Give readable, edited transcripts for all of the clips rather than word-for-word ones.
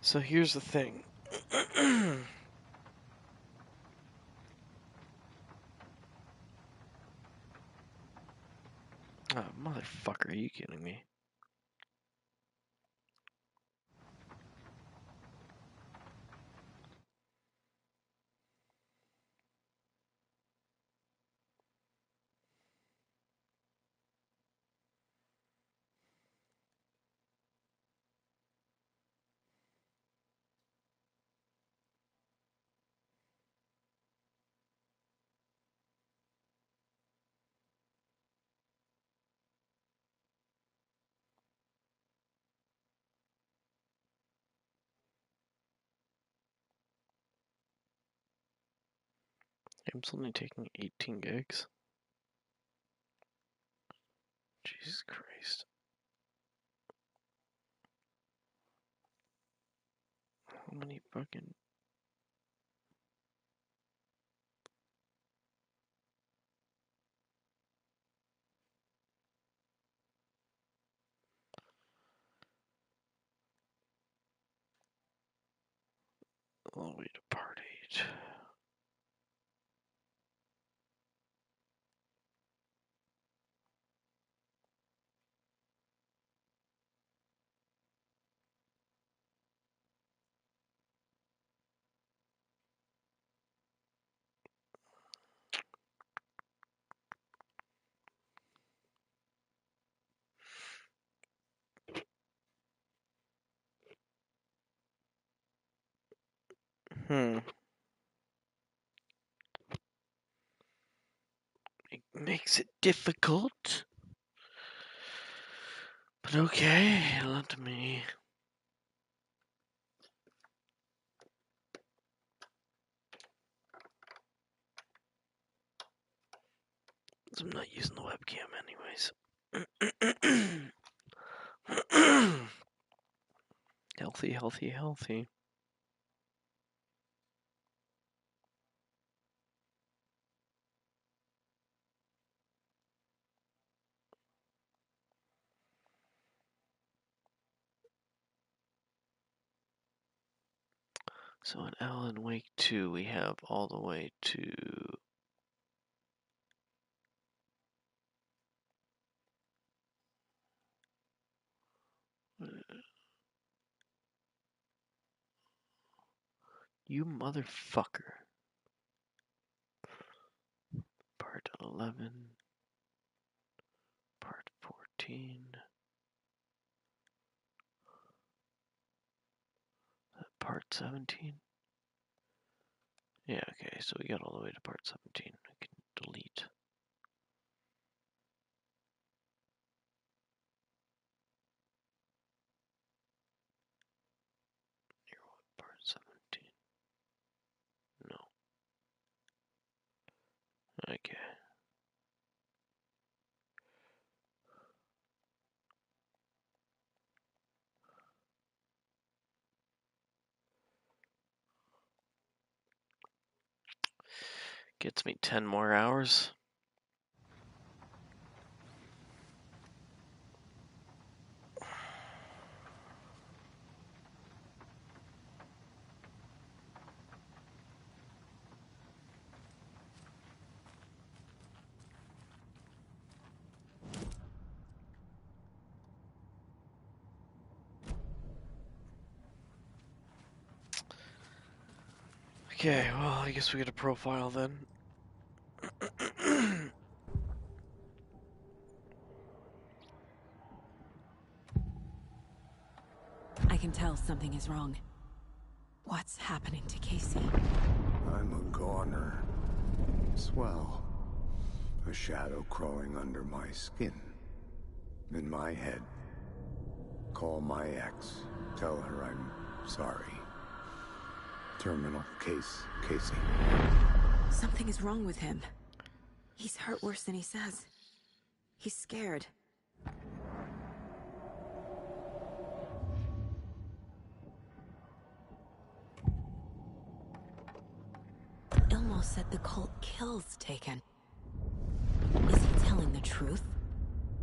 So here's the thing. Oh, motherfucker, are you kidding me? Game's only taking 18 gigs. Jesus Christ. How many fucking... All the way to part 8. It makes it difficult. But okay, let me... I'm not using the webcam anyways. Healthy, healthy, healthy. So in Alan Wake 2, we have all the way to... You motherfucker. Part 11. Part 14. Part 17. Yeah, okay, so we got all the way to part 17. I can delete. Here, what, part 17? No. Okay. Gets me 10 more hours. Okay, well, I guess we get a profile then. I can tell something is wrong. What's happening to Casey? I'm a goner. Swell. A shadow crawling under my skin. In my head. Call my ex. Tell her I'm sorry. Terminal case, Casey. Something is wrong with him. He's hurt worse than he says. He's scared. Elmo said the cult kills Taken. Is he telling the truth?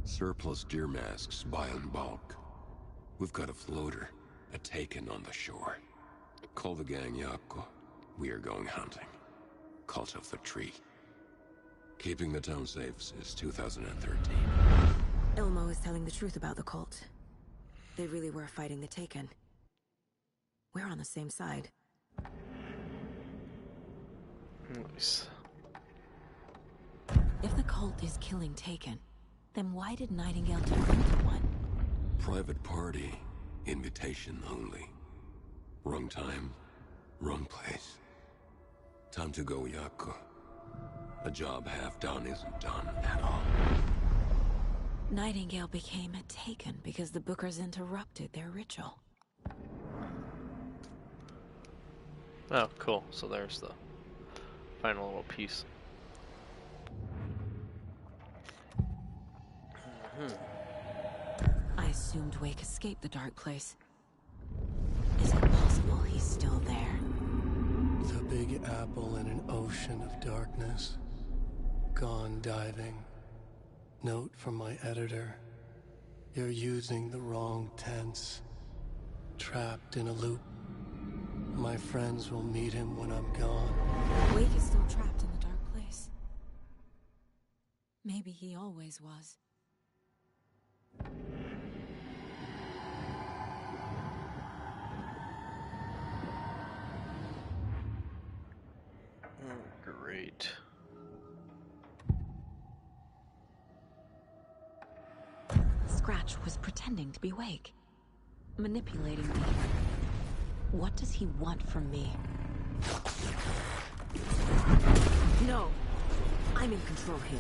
Surplus deer masks buy in bulk. We've got a floater, a Taken on the shore. Call the gang Yako. We are going hunting. Cult of the Tree. Keeping the town safe since 2013. Elmo is telling the truth about the cult. They really were fighting the Taken. We're on the same side. Nice. If the cult is killing Taken, then why did Nightingale turn into one? Private party. Invitation only. Wrong time. Wrong place. Time to go, Yako. A job half done isn't done at all. Nightingale became a Taken because the Bookers interrupted their ritual. Oh, cool. So there's the final little piece. I assumed Wake escaped the dark place. Is it possible he's still there? The Big Apple in an ocean of darkness. Gone diving. Note from my editor. You're using the wrong tense. Trapped in a loop. My friends will meet him when I'm gone. Wake is still trapped in the dark place. Maybe he always was. Great. Scratch was pretending to be Wake. Manipulating me. What does he want from me? No! I'm in control here.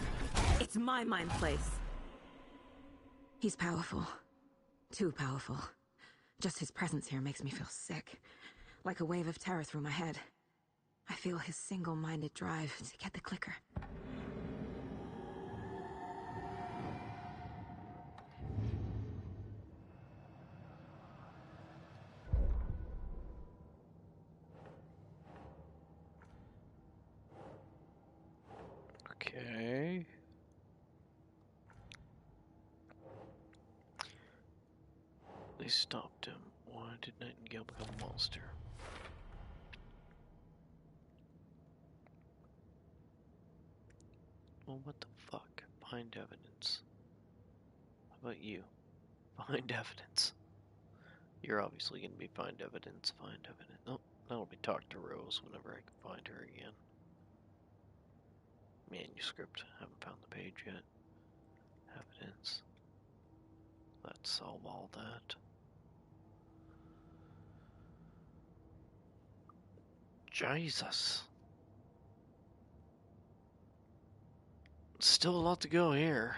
It's my mind place. He's powerful. Too powerful. Just his presence here makes me feel sick. Like a wave of terror through my head. I feel his single-minded drive to get the clicker. Okay. They stopped him. Why did Nightingale become a monster? Well, what the fuck? Find evidence. How about you? Find evidence. You're obviously gonna be find evidence, find evidence. Oh, that'll be talk to Rose whenever I can find her again. Manuscript. Haven't found the page yet. Evidence. Let's solve all that. Jesus. Still a lot to go here.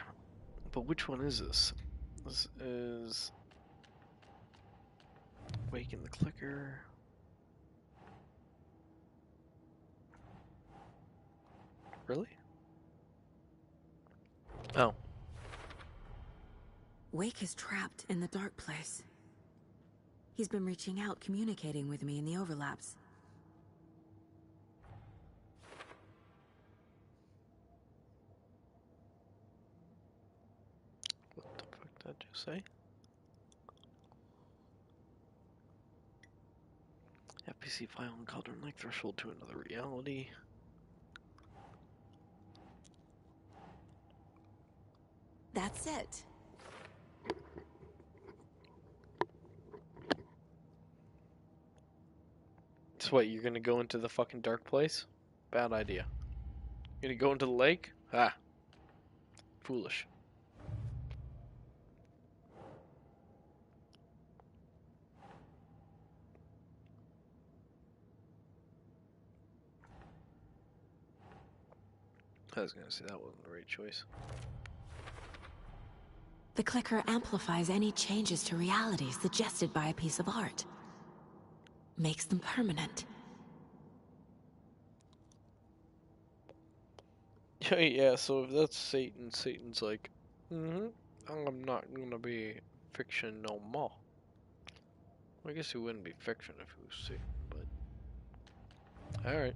But which one is this? This is Waking the Clicker. Really? Oh. Wake is trapped in the dark place. He's been reaching out, communicating with me in the overlaps. What the fuck did I just say? FPC file and Cauldron Lake threshold to another reality. That's it. So what, you're gonna go into the fucking dark place? Bad idea. You're gonna go into the lake? Ah. Foolish. I was gonna say that wasn't the right choice. The clicker amplifies any changes to reality suggested by a piece of art. Makes them permanent. Yeah, so if that's Satan, Satan's like, I'm not gonna be fiction no more. Well, I guess it wouldn't be fiction if it was Satan, but... Alright.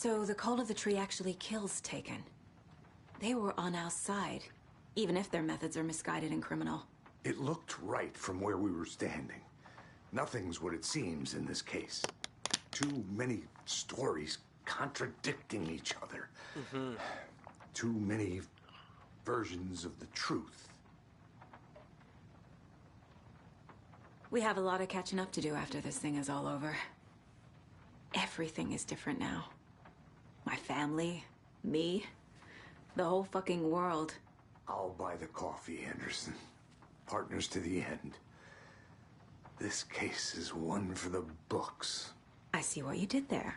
So the Cult of the Tree actually kills Taken. They were on our side, even if their methods are misguided and criminal. It looked right from where we were standing. Nothing's what it seems in this case. Too many stories contradicting each other. Too many versions of the truth. We have a lot of catching up to do after this thing is all over. Everything is different now. My family, me, the whole fucking world. I'll buy the coffee, Anderson. Partners to the end. This case is one for the books. I see what you did there.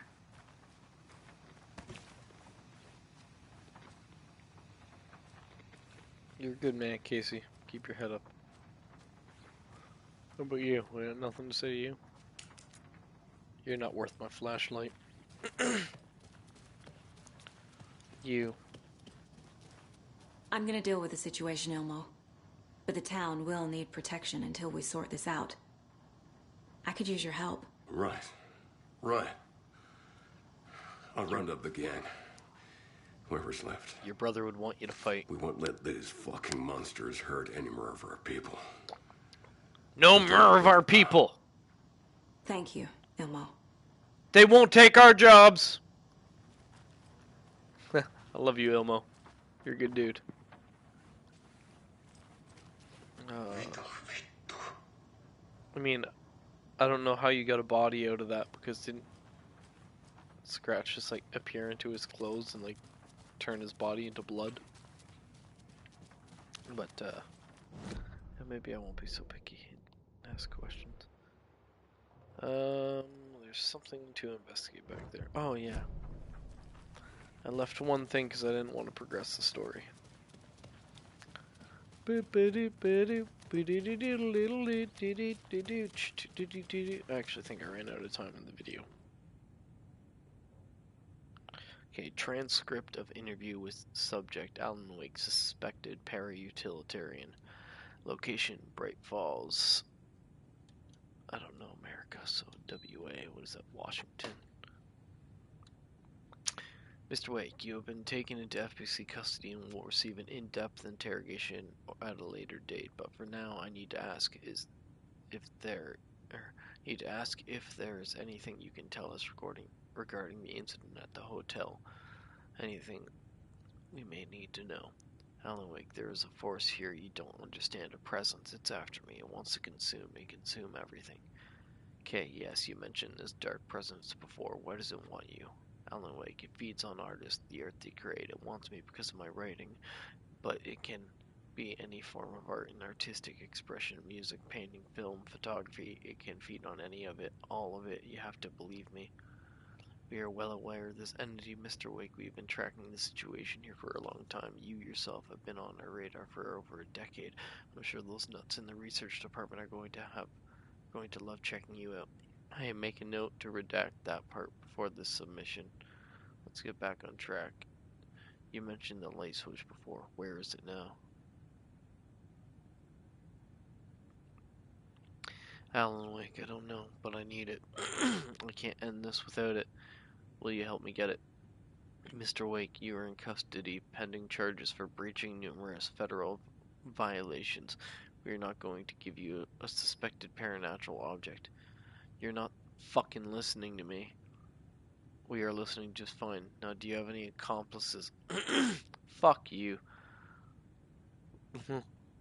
You're a good man, Casey. Keep your head up. What about you? We got nothing to say to you? You're not worth my flashlight. You. I'm gonna deal with the situation, Ilmo. But the town will need protection until we sort this out. I could use your help. Right. Right. I'll round up the gang. Whoever's left. Your brother would want you to fight. We won't let these fucking monsters hurt any more of our people. No more of our people! Thank you, Ilmo. They won't take our jobs! I love you, Ilmo. You're a good dude. I mean, I don't know how you got a body out of that, because didn't Scratch just like appear into his clothes and like turn his body into blood? But maybe I won't be so picky and ask questions. There's something to investigate back there. Oh yeah, I left one thing because I didn't want to progress the story. I actually think I ran out of time in the video. Okay, transcript of interview with subject Alan Wake, suspected para-utilitarian. Location, Bright Falls. I don't know, America, so WA, what is that, Washington? Mr. Wake, you have been taken into FBC custody and will receive an in-depth interrogation at a later date. But for now, I need to ask if there is anything you can tell us regarding the incident at the hotel. Anything we may need to know. Alan Wake, there is a force here you don't understand. A presence. It's after me. It wants to consume me. Consume everything. Okay, yes, you mentioned this dark presence before. Why does it want you? Alan Wake, it feeds on artists, the art they create. It wants me because of my writing, but it can be any form of art and artistic expression, music, painting, film, photography. It can feed on any of it, all of it. You have to believe me. We are well aware of this entity, Mr. Wake. We've been tracking the situation here for a long time. You yourself have been on our radar for over a decade. I'm sure those nuts in the research department are going to love checking you out. I am making note to redact that part before this submission. Let's get back on track. You mentioned the light switch before. Where is it now? Alan Wake, I don't know, but I need it. I can't end this without it. Will you help me get it? Mr. Wake, you are in custody pending charges for breaching numerous federal violations. We are not going to give you a suspected paranatural object. You're not fucking listening to me. We are listening just fine. Now, do you have any accomplices? Fuck you.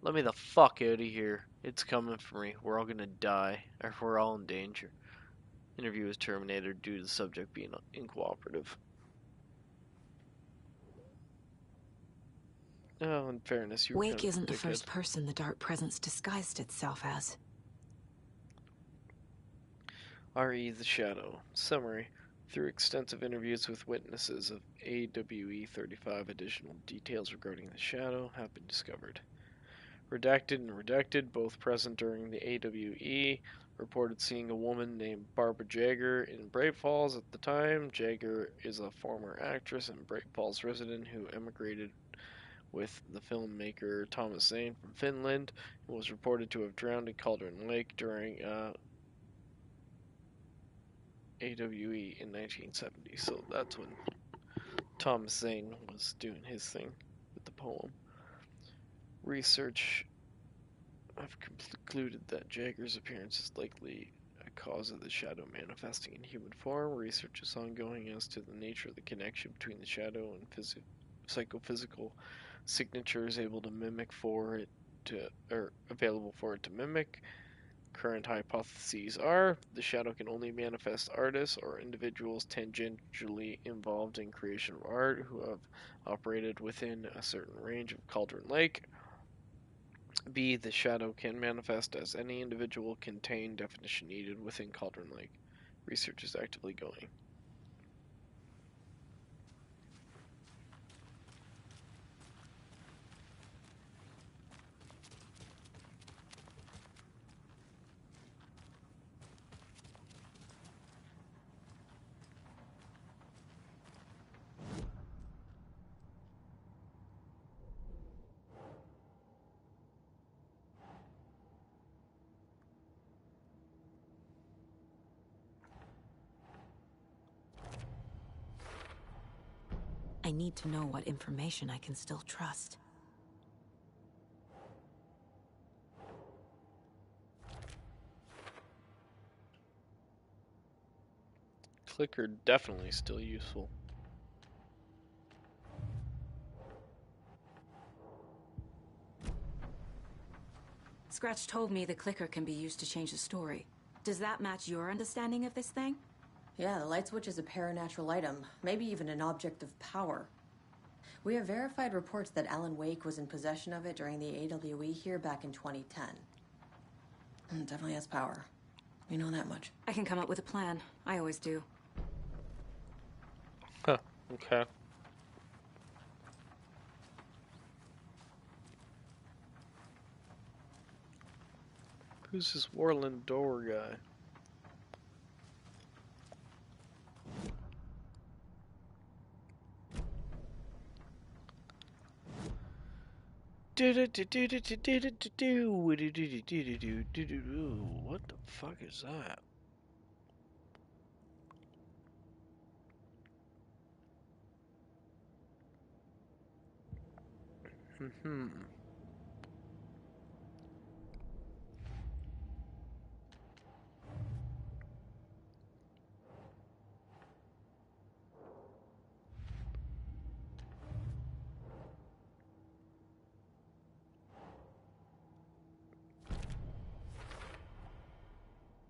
Let me the fuck out of here. It's coming for me. We're all gonna die. Or we're all in danger. Interview was terminated due to the subject being uncooperative. Oh, in fairness, you were Wake kind of isn't the dickhead. first person the dark presence disguised itself as. R.E. the Shadow. Summary. Through extensive interviews with witnesses of AWE 35, additional details regarding the Shadow have been discovered. Redacted and redacted, both present during the AWE, reported seeing a woman named Barbara Jagger in Bright Falls at the time. Jagger is a former actress and Bright Falls resident who emigrated with the filmmaker Thomas Zane from Finland and was reported to have drowned in Cauldron Lake during AWE in 1970, so that's when Thomas Zane was doing his thing with the poem. Research have concluded that Jagger's appearance is likely a cause of the shadow manifesting in human form. Research is ongoing as to the nature of the connection between the shadow and psychophysical signatures able to mimic for it to, or available for it to mimic. Current hypotheses are the shadow can only manifest artists or individuals tangentially involved in creation of art who have operated within a certain range of Cauldron Lake. B. The shadow can manifest as any individual contained definition needed within Cauldron Lake. Research is actively going. I need to know what information I can still trust. Clicker definitely still useful. Scratch told me the clicker can be used to change the story. Does that match your understanding of this thing? Yeah, the light switch is a paranatural item, maybe even an object of power. We have verified reports that Alan Wake was in possession of it during the AWE here back in 2010. It definitely has power. We know that much. I can come up with a plan. I always do. Huh, okay. Who's this Warland Door guy? What the fuck is that?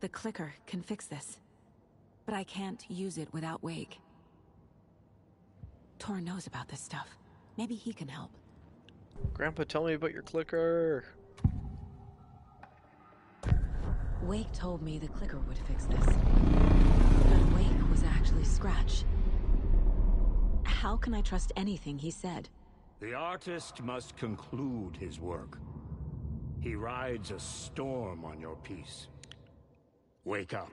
The clicker can fix this. But I can't use it without Wake. Tor knows about this stuff. Maybe he can help. Grandpa, tell me about your clicker. Wake told me the clicker would fix this. But Wake was actually Scratch. How can I trust anything he said? The artist must conclude his work. He rides a storm on your piece. Wake up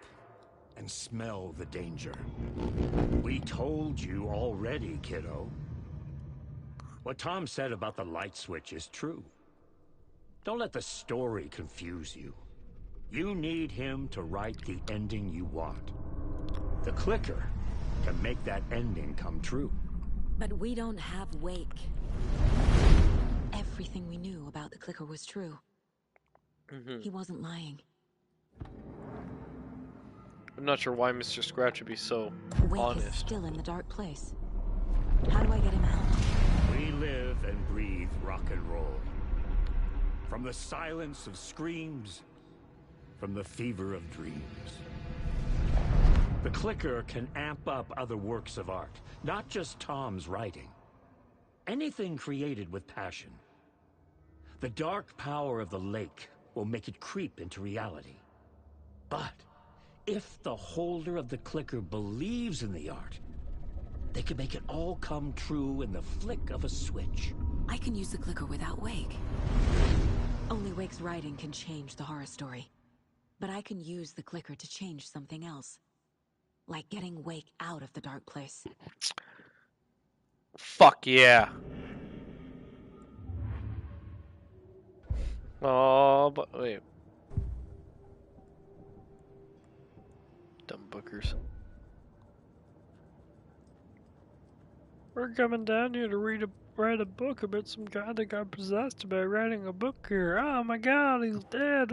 and smell the danger. We told you already, kiddo. What Tom said about the light switch is true. Don't let the story confuse you. You need him to write the ending you want. The clicker can make that ending come true. But we don't have Wake. Everything we knew about the clicker was true. He wasn't lying. I'm not sure why Mr. Scratch would be so Wake honest. is still in the dark place. How do I get him out? We live and breathe rock and roll. From the silence of screams, from the fever of dreams. The clicker can amp up other works of art, not just Tom's writing. Anything created with passion. The dark power of the lake will make it creep into reality. But if the holder of the clicker believes in the art, they can make it all come true in the flick of a switch. I can use the clicker without Wake. Only Wake's writing can change the horror story. But I can use the clicker to change something else. Like getting Wake out of the dark place. Fuck yeah. Oh, but wait. Dumb bookers. We're coming down here to write a book about some guy that got possessed by writing a book here. Oh my god, he's dead.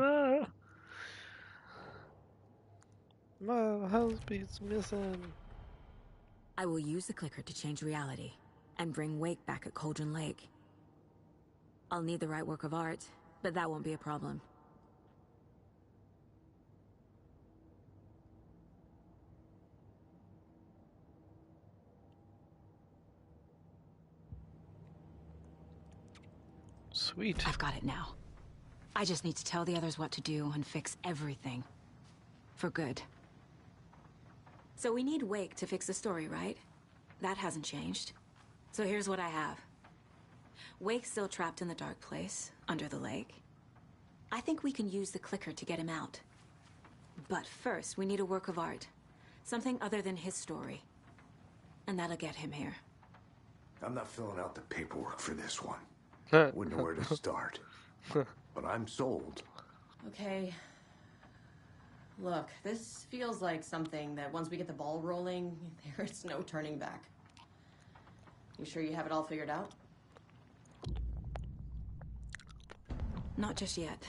My husband's missing. I will use the clicker to change reality and bring Wake back at Cauldron Lake. I'll need the right work of art, but that won't be a problem. Sweet. I've got it now. I just need to tell the others what to do and fix everything. For good. So we need Wake to fix the story, right? That hasn't changed. So here's what I have. Wake's still trapped in the dark place, under the lake. I think we can use the clicker to get him out. But first, we need a work of art. Something other than his story. And that'll get him here. I'm not filling out the paperwork for this one. Wouldn't know where to start. But I'm sold. Okay. Look, this feels like something that once we get the ball rolling, there's no turning back. You sure you have it all figured out? Not just yet.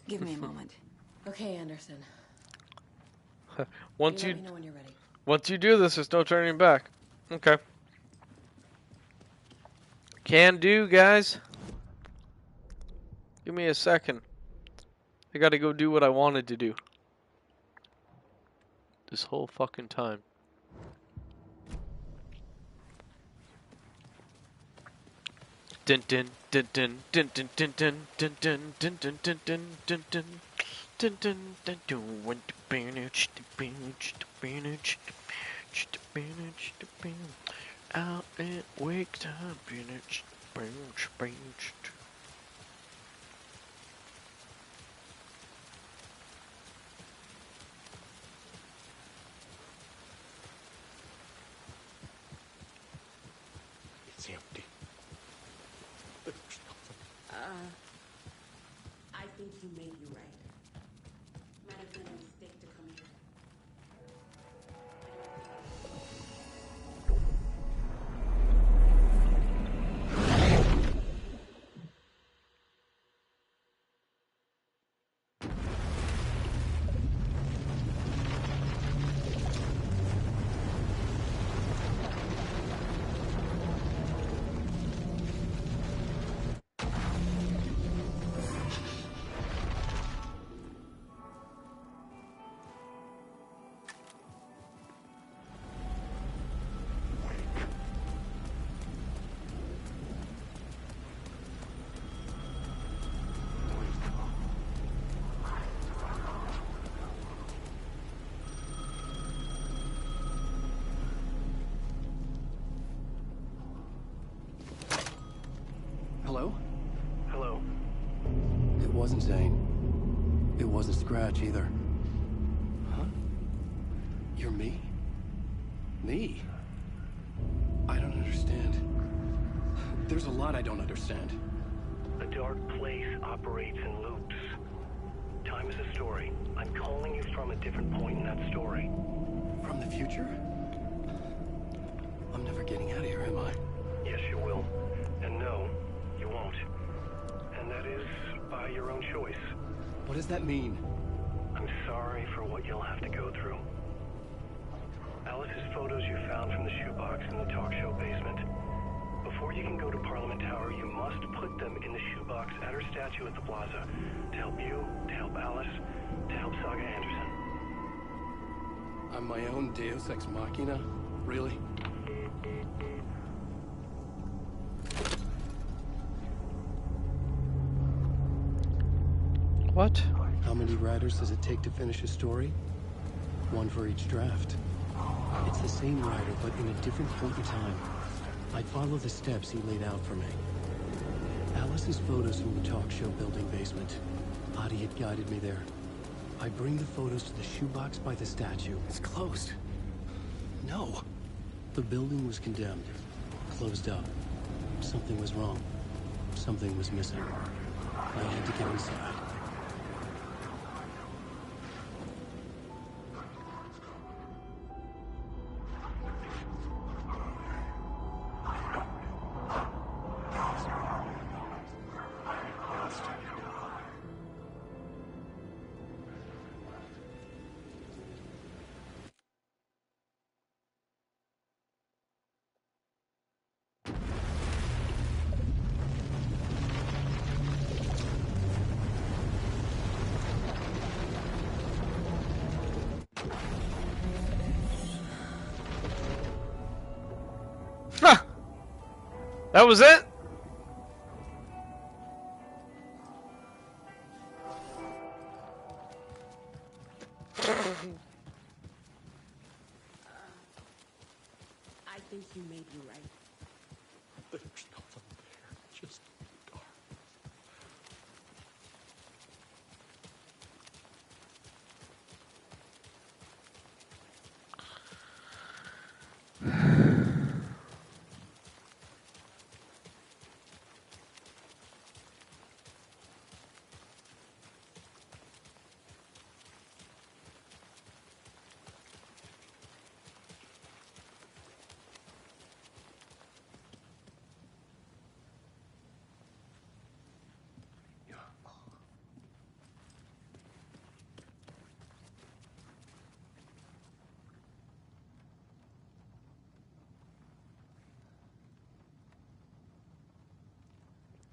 Give me a moment. Okay, Anderson. Once Let me know when you're ready. Once you do this, there's no turning back. Okay. Can do, guys. Give me a second. I gotta go do what I wanted to do. This whole fucking time. Dun dun dun dun dun dun dun dun dun dun dun dun dun dun dun dun dun dun dun dun went to manage to manage to manage to manage to manage out at wake time manage manage. It's empty. I think you may be right. Might have been a mistake to come here. Hello? Hello. It wasn't Zane. It wasn't Scratch either. Huh? You're me? Me? I don't understand. There's a lot I don't understand. The dark place operates in loops. Time is a story. I'm calling you from a different point in that story. From the future? I'm never getting out of here, am I? Yes, you will. And no, you won't. And that is by your own choice. What does that mean? I'm sorry for what you'll have to go through. Alice's photos you found from the shoebox in the talk show basement. Before you can go to Parliament Tower, you must put them in the shoebox at her statue at the plaza. To help you, to help Alice, to help Saga Anderson. I'm my own Deus Ex Machina? Really? What? How many writers does it take to finish a story? One for each draft. It's the same writer, but in a different point in time. I'd follow the steps he laid out for me. Alice's photos from the talk show building basement. Adi had guided me there. I bring the photos to the shoebox by the statue. It's closed. No. The building was condemned. Closed up. Something was wrong. Something was missing. I had to get inside. That was it? I think you may be right. There's nothing there, just dark.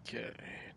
Okay.